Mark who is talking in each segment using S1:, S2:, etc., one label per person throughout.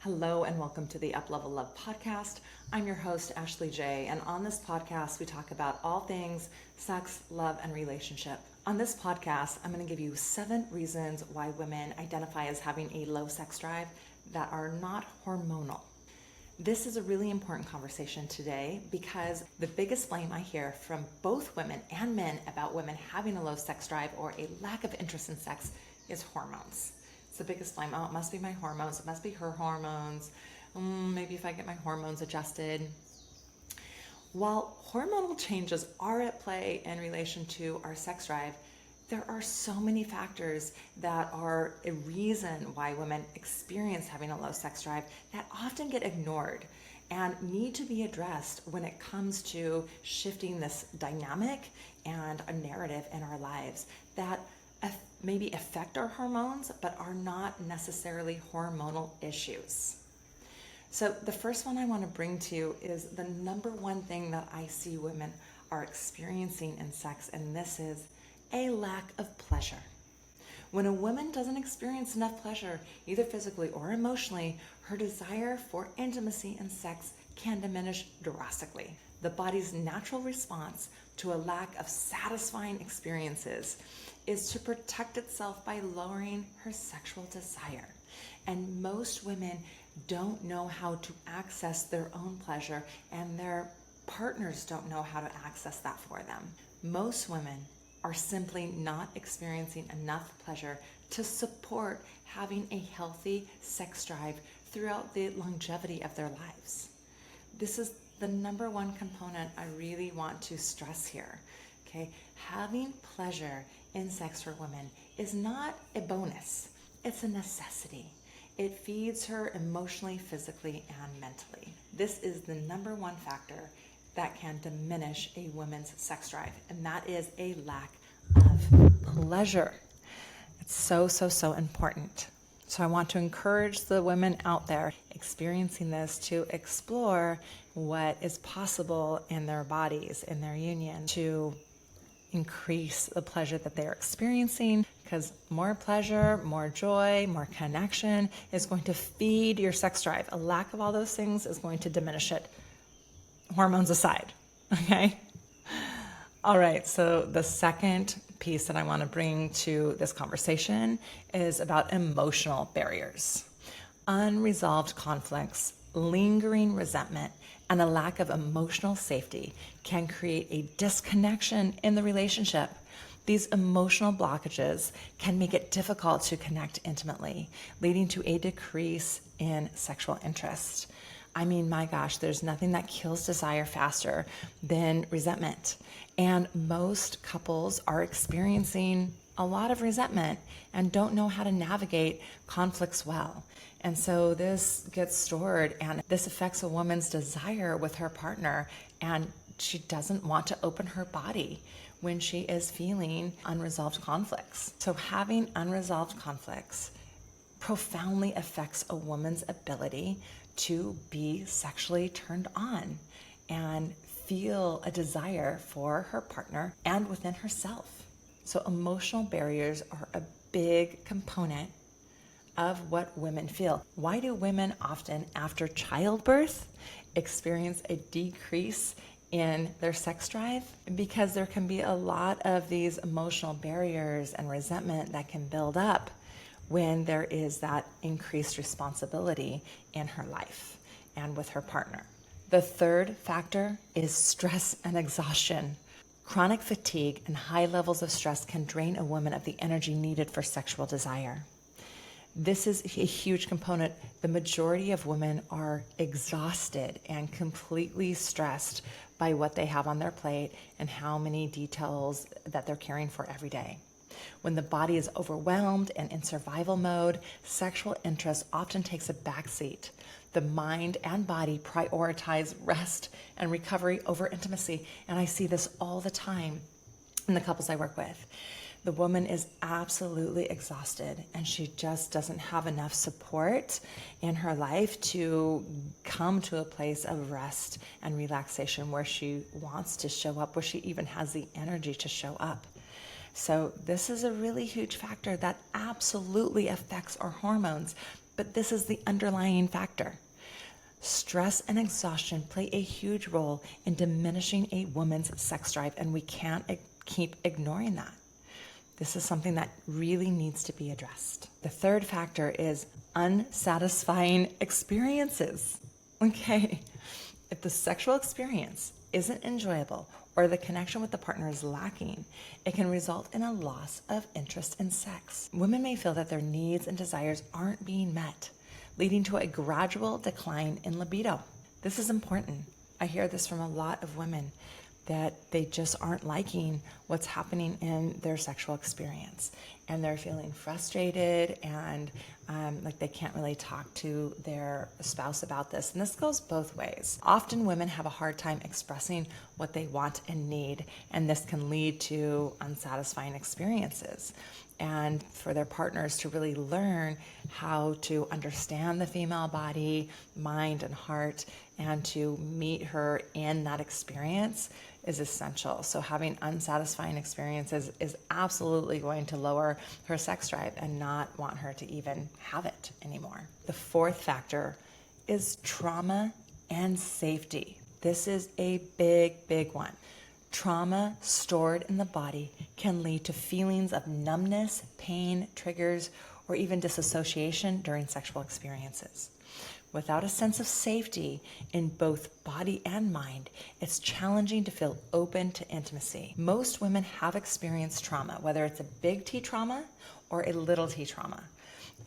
S1: Hello and welcome to the Uplevel Love podcast. I'm your host, Ashley J, and on this podcast, we talk about all things sex, love, and relationship. On this podcast, I'm going to give you 7 reasons why women identify as having a low sex drive that are not hormonal. This is a really important conversation today because the biggest blame I hear from both women and men about women having a low sex drive or a lack of interest in sex is hormones. It's the biggest blame. Oh, it must be my hormones. It must be her hormones. Maybe if I get my hormones adjusted. While hormonal changes are at play in relation to our sex drive, there are so many factors that are a reason why women experience having a low sex drive that often get ignored and need to be addressed when it comes to shifting this dynamic and a narrative in our lives that maybe affect our hormones, but are not necessarily hormonal issues. So the first one I want to bring to you is the number one thing that I see women are experiencing in sex, and this is a lack of pleasure. When a woman doesn't experience enough pleasure, either physically or emotionally, her desire for intimacy and sex can diminish drastically. The body's natural response to a lack of satisfying experiences is to protect itself by lowering her sexual desire. And most women don't know how to access their own pleasure, and their partners don't know how to access that for them. Most women are simply not experiencing enough pleasure to support having a healthy sex drive throughout the longevity of their lives. This is the number one component I really want to stress here. Okay, having pleasure in sex for women is not a bonus, it's a necessity. It feeds her emotionally, physically, and mentally. This is the number one factor that can diminish a woman's sex drive, and that is a lack of pleasure. It's so important. So I want to encourage the women out there experiencing this to explore what is possible in their bodies, in their union, to increase the pleasure that they're experiencing, because more pleasure, more joy, more connection is going to feed your sex drive. A lack of all those things is going to diminish it, hormones aside, okay? All right, so the second piece that I want to bring to this conversation is about emotional barriers. Unresolved conflicts, lingering resentment, and a lack of emotional safety can create a disconnection in the relationship. These emotional blockages can make it difficult to connect intimately, leading to a decrease in sexual interest. I mean, my gosh, there's nothing that kills desire faster than resentment. And most couples are experiencing a lot of resentment and don't know how to navigate conflicts well. And so this gets stored, and this affects a woman's desire with her partner, and she doesn't want to open her body when she is feeling unresolved conflicts. So having unresolved conflicts profoundly affects a woman's ability to be sexually turned on and feel a desire for her partner and within herself. So emotional barriers are a big component of what women feel. Why do women often after childbirth experience a decrease in their sex drive? Because there can be a lot of these emotional barriers and resentment that can build up when there is that increased responsibility in her life and with her partner. The third factor is stress and exhaustion. Chronic fatigue and high levels of stress can drain a woman of the energy needed for sexual desire. This is a huge component. The majority of women are exhausted and completely stressed by what they have on their plate and how many details that they're caring for every day. When the body is overwhelmed and in survival mode, sexual interest often takes a backseat. The mind and body prioritize rest and recovery over intimacy. And I see this all the time in the couples I work with. The woman is absolutely exhausted and she just doesn't have enough support in her life to come to a place of rest and relaxation where she wants to show up, where she even has the energy to show up. So this is a really huge factor that absolutely affects our hormones. but this is the underlying factor. Stress and exhaustion play a huge role in diminishing a woman's sex drive, and we can't keep ignoring that. This is something that really needs to be addressed. The third factor is unsatisfying experiences. Okay, if the sexual experience isn't enjoyable or the connection with the partner is lacking, it can result in a loss of interest in sex. Women may feel that their needs and desires aren't being met, leading to a gradual decline in libido. This is important. I hear this from a lot of women, that they just aren't liking what's happening in their sexual experience. And they're feeling frustrated and like they can't really talk to their spouse about this. And this goes both ways. Often women have a hard time expressing what they want and need, and this can lead to unsatisfying experiences. And for their partners to really learn how to understand the female body, mind, and heart, and to meet her in that experience is essential. So having unsatisfying experiences is absolutely going to lower her sex drive and not want her to even have it anymore. The fourth factor is trauma and safety. This is a big, big one. Trauma stored in the body can lead to feelings of numbness, pain, triggers, or even disassociation during sexual experiences. Without a sense of safety in both body and mind, it's challenging to feel open to intimacy. Most women have experienced trauma, whether it's a big T trauma or a little t trauma,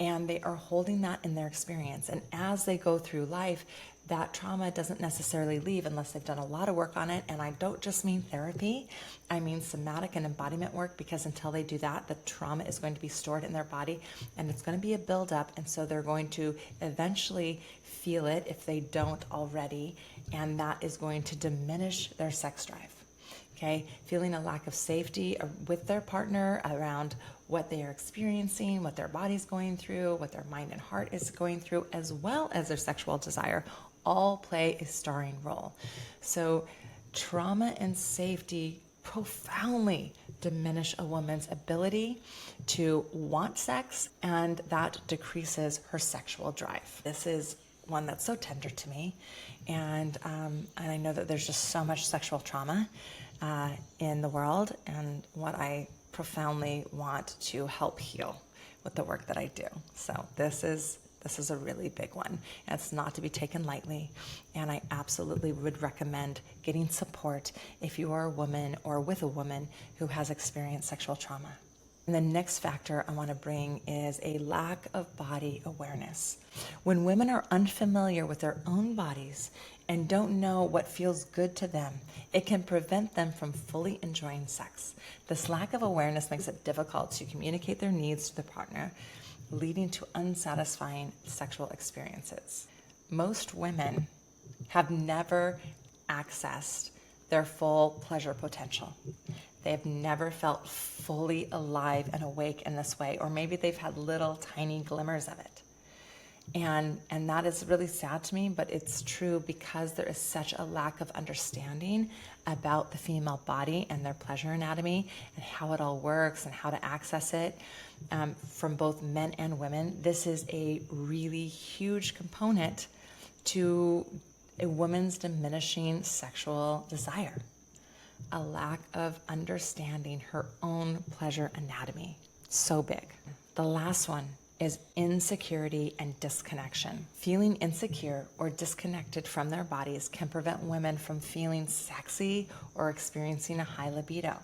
S1: and they are holding that in their experience. And as they go through life, that trauma doesn't necessarily leave unless they've done a lot of work on it. And I don't just mean therapy, I mean somatic and embodiment work, because until they do that, the trauma is going to be stored in their body and it's going to be a buildup. And so they're going to eventually feel it if they don't already, and that is going to diminish their sex drive. Okay, feeling a lack of safety with their partner around what they are experiencing, what their body's going through, what their mind and heart is going through, as well as their sexual desire, all play a starring role. So trauma and safety profoundly diminish a woman's ability to want sex, and that decreases her sexual drive. This is one that's so tender to me, and I know that there's just so much sexual trauma in the world, and what I profoundly want to help heal with the work that I do. So this is a really big one, and it's not to be taken lightly, and I absolutely would recommend getting support if you are a woman or with a woman who has experienced sexual trauma. And the next factor I want to bring is a lack of body awareness. When women are unfamiliar with their own bodies and don't know what feels good to them, it can prevent them from fully enjoying sex. This lack of awareness makes it difficult to communicate their needs to the partner, leading to unsatisfying sexual experiences. Most women have never accessed their full pleasure potential. They've never felt fully alive and awake in this way, or maybe they've had little tiny glimmers of it. And that is really sad to me, but it's true because there is such a lack of understanding about the female body and their pleasure anatomy and how it all works and how to access it from both men and women. This is a really huge component to a woman's diminishing sexual desire. A lack of understanding her own pleasure anatomy. So big. The last one is insecurity and disconnection. Feeling insecure or disconnected from their bodies can prevent women from feeling sexy or experiencing a high libido.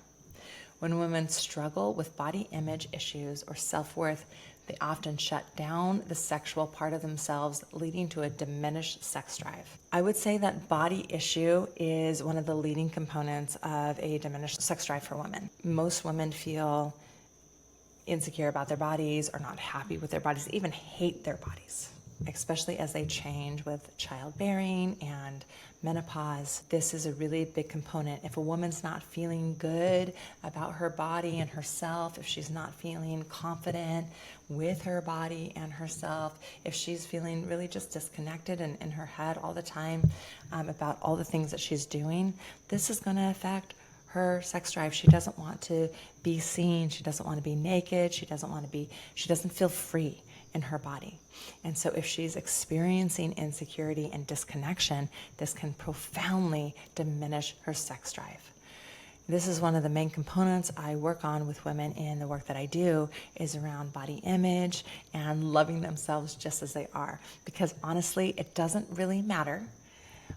S1: When women struggle with body image issues or self-worth, they often shut down the sexual part of themselves, leading to a diminished sex drive. I would say that body issue is one of the leading components of a diminished sex drive for women. Most women feel insecure about their bodies or not happy with their bodies, even hate their bodies, especially as they change with childbearing and menopause. This is a really big component. If a woman's not feeling good about her body and herself, if she's not feeling confident with her body and herself, if she's feeling really just disconnected and in her head all the time about all the things that she's doing, this is going to affect her sex drive. She doesn't want to be seen. She doesn't want to be naked. She doesn't feel free in her body. And so if she's experiencing insecurity and disconnection, this can profoundly diminish her sex drive. This is one of the main components I work on with women in the work that I do, is around body image and loving themselves just as they are. Because honestly, it doesn't really matter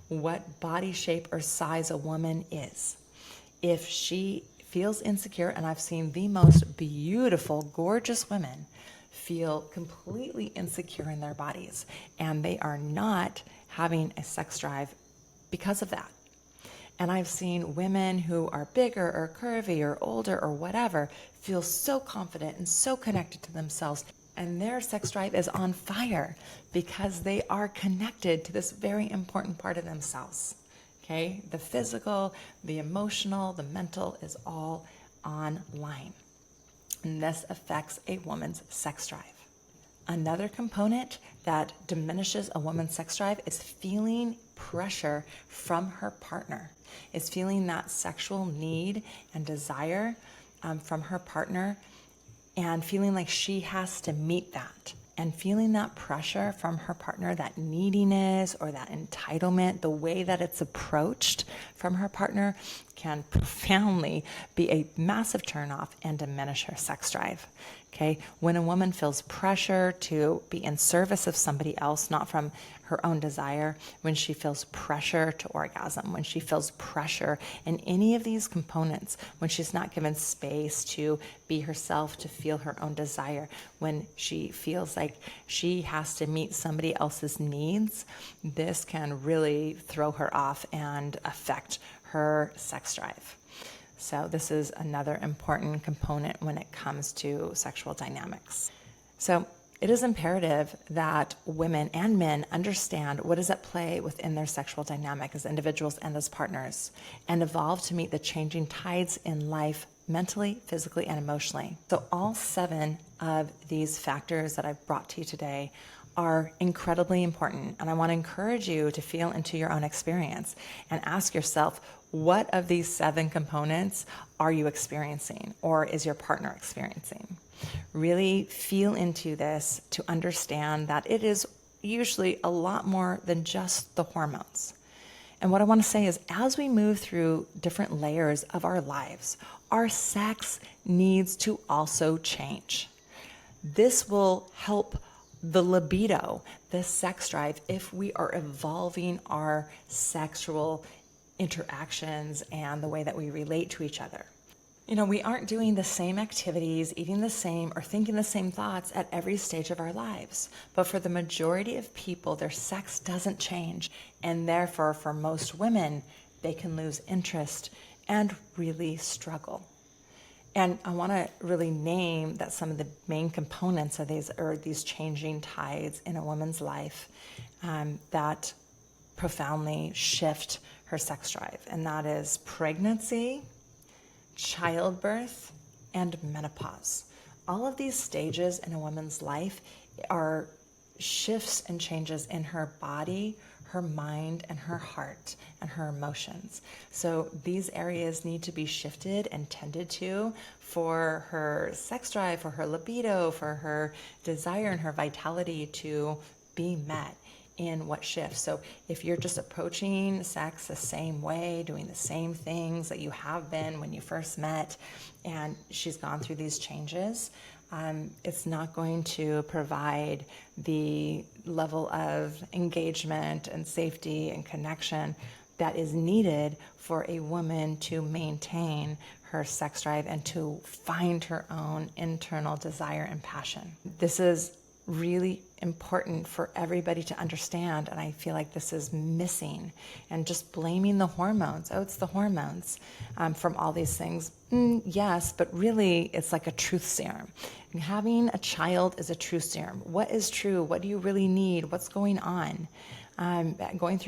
S1: what body shape or size a woman is. If she feels insecure, and I've seen the most beautiful, gorgeous women feel completely insecure in their bodies, and they are not having a sex drive because of that. And I've seen women who are bigger or curvy or older or whatever feel so confident and so connected to themselves, and their sex drive is on fire because they are connected to this very important part of themselves. Okay? The physical, the emotional, the mental is all online. And this affects a woman's sex drive. Another component that diminishes a woman's sex drive is feeling pressure from her partner. Is feeling that sexual need and desire from her partner, and feeling like she has to meet that. And feeling that pressure from her partner, that neediness or that entitlement, the way that it's approached from her partner can profoundly be a massive turnoff and diminish her sex drive. Okay? When a woman feels pressure to be in service of somebody else, not from her own desire, when she feels pressure to orgasm, when she feels pressure in any of these components, when she's not given space to be herself, to feel her own desire, when she feels like she has to meet somebody else's needs, this can really throw her off and affect her sex drive. So this is another important component when it comes to sexual dynamics. So it is imperative that women and men understand what is at play within their sexual dynamic as individuals and as partners, and evolve to meet the changing tides in life mentally, physically, and emotionally. So all 7 of these factors that I've brought to you today are incredibly important, and I want to encourage you to feel into your own experience and ask yourself, what of these 7 components are you experiencing, or is your partner experiencing? Really feel into this to understand that it is usually a lot more than just the hormones. And what I want to say is, as we move through different layers of our lives, our sex needs to also change. This will help the libido, the sex drive, if we are evolving our sexual interactions and the way that we relate to each other. You know, we aren't doing the same activities, eating the same, or thinking the same thoughts at every stage of our lives. But for the majority of people, their sex doesn't change. And therefore, for most women, they can lose interest and really struggle. And I want to really name that some of the main components of these changing tides in a woman's life that profoundly shift her sex drive. And that is pregnancy, childbirth, and menopause. All of these stages in a woman's life are shifts and changes in her body, her mind, and her heart, and her emotions. So these areas need to be shifted and tended to for her sex drive, for her libido, for her desire and her vitality to be met in what shifts. So if you're just approaching sex the same way, doing the same things that you have been when you first met, and she's gone through these changes, it's not going to provide the level of engagement and safety and connection that is needed for a woman to maintain her sex drive and to find her own internal desire and passion. This is really important for everybody to understand, and I feel like this is missing. And just blaming the hormones, it's the hormones from all these things. Yes, but really it's like a truth serum. And having a child is a truth serum. What is true? What do you really need? What's going on? Going through